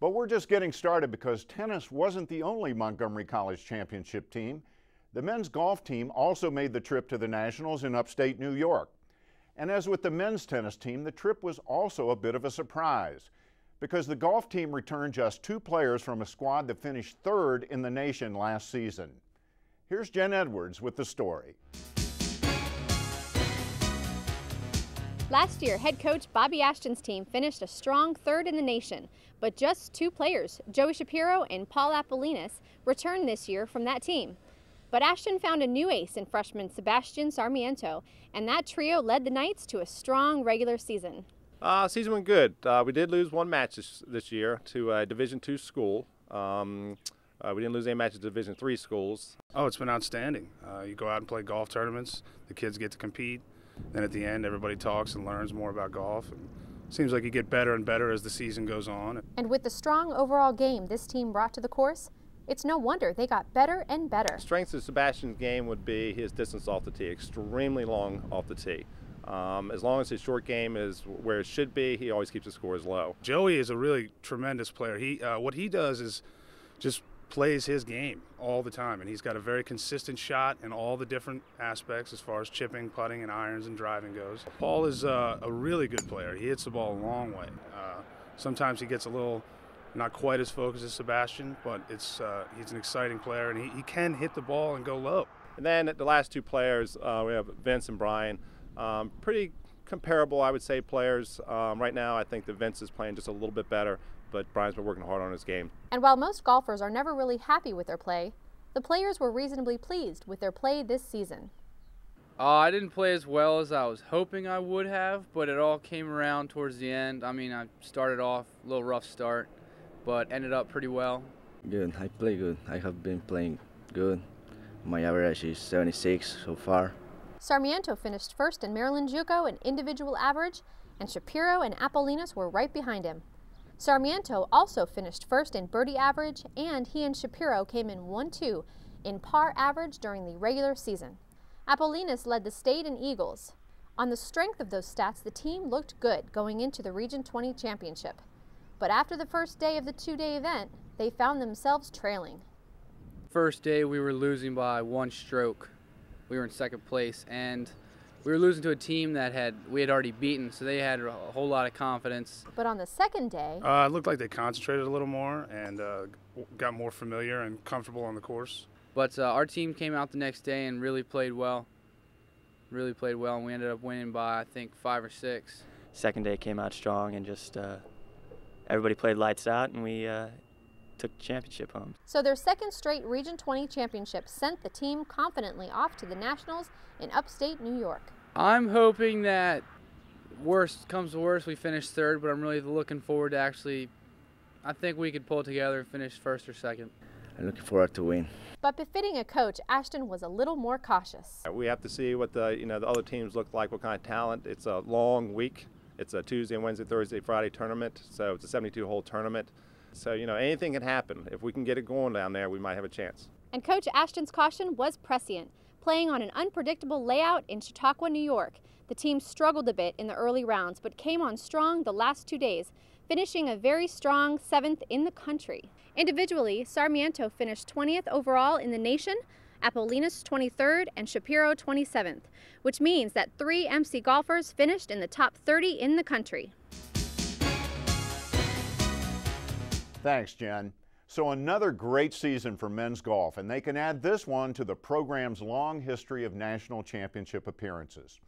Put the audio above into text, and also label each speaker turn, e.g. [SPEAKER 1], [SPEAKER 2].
[SPEAKER 1] But we're just getting started because tennis wasn't the only Montgomery College championship team. The men's golf team also made the trip to the Nationals in upstate New York. And as with the men's tennis team, the trip was also a bit of a surprise because the golf team returned just 2 players from a squad that finished 3rd in the nation last season. Here's Jen Edwards with the story.
[SPEAKER 2] Last year, head coach Bobby Ashton's team finished a strong 3rd in the nation, but just 2 players, Joey Shapiro and Paul Apollina's, returned this year from that team. But Ashton found a new ace in freshman Sebastian Sarmiento, and that trio led the Knights to a strong regular season.
[SPEAKER 3] Season went good. We did lose 1 match this year to a Division II school. We didn't lose any matches to Division III schools.
[SPEAKER 4] Oh, it's been outstanding. You go out and play golf tournaments, the kids get to compete, then at the end everybody talks and learns more about golf. And it seems like you get better and better as the season goes on.
[SPEAKER 2] And with the strong overall game this team brought to the course, it's no wonder they got better and better.
[SPEAKER 3] Strengths of Sebastian's game would be his distance off the tee, extremely long off the tee. As long as his short game is where it should be, he always keeps the scores low.
[SPEAKER 4] Joey is a really tremendous player. What he does is just plays his game all the time, and he's got a very consistent shot in all the different aspects as far as chipping, putting, and irons and driving goes. Paul is a really good player. He hits the ball a long way. Sometimes he gets a little not quite as focused as Sebastian, but he's an exciting player, and he can hit the ball and go low.
[SPEAKER 3] And then the last 2 players, we have Vince and Brian. Pretty comparable, I would say, players. Right now, I think that Vince is playing just a little bit better, but Brian's been working hard on his game.
[SPEAKER 2] And while most golfers are never really happy with their play, the players were reasonably pleased with their play this season.
[SPEAKER 5] I didn't play as well as I was hoping I would have, but it all came around towards the end. I mean, I started off a little rough start, but ended up pretty well.
[SPEAKER 6] Good. I play good. I have been playing good. My average is 76 so far.
[SPEAKER 2] Sarmiento finished 1st in Maryland JUCO in individual average, and Shapiro and Apollina's were right behind him. Sarmiento also finished 1st in birdie average, and he and Shapiro came in 1-2 in par average during the regular season. Apollina's led the state in eagles. On the strength of those stats, the team looked good going into the Region 20 championship. But after the first day of the 2-day event, they found themselves trailing.
[SPEAKER 5] First day we were losing by 1 stroke. We were in 2nd place, and we were losing to a team that we had already beaten, so they had a whole lot of confidence.
[SPEAKER 2] But on the 2nd day,
[SPEAKER 4] it looked like they concentrated a little more and got more familiar and comfortable on the course.
[SPEAKER 5] But our team came out the next day and really played well. Really played well, and we ended up winning by, I think, 5 or 6.
[SPEAKER 7] 2nd day came out strong, and just everybody played lights out, and we took the championship home.
[SPEAKER 2] So their 2nd straight Region 20 championship sent the team confidently off to the Nationals in upstate New York.
[SPEAKER 5] I'm hoping that worst comes to worst, we finish 3rd, but I'm really looking forward to I think we could pull it together and finish 1st or 2nd.
[SPEAKER 6] I'm looking forward to win.
[SPEAKER 2] But befitting a coach, Ashton was a little more cautious.
[SPEAKER 3] We have to see what the other teams look like, what kind of talent. It's a long week. It's a Tuesday, Wednesday, Thursday, Friday tournament, so it's a 72-hole tournament. So, anything can happen. If we can get it going down there, we might have a chance.
[SPEAKER 2] And Coach Ashton's caution was prescient. Playing on an unpredictable layout in Chautauqua, New York, the team struggled a bit in the early rounds, but came on strong the last 2 days, finishing a very strong 7th in the country. Individually, Sarmiento finished 20th overall in the nation, Apollina's 23rd, and Shapiro 27th, which means that 3 MC golfers finished in the top 30 in the country.
[SPEAKER 1] Thanks, Jen. So another great season for men's golf, and they can add this one to the program's long history of national championship appearances.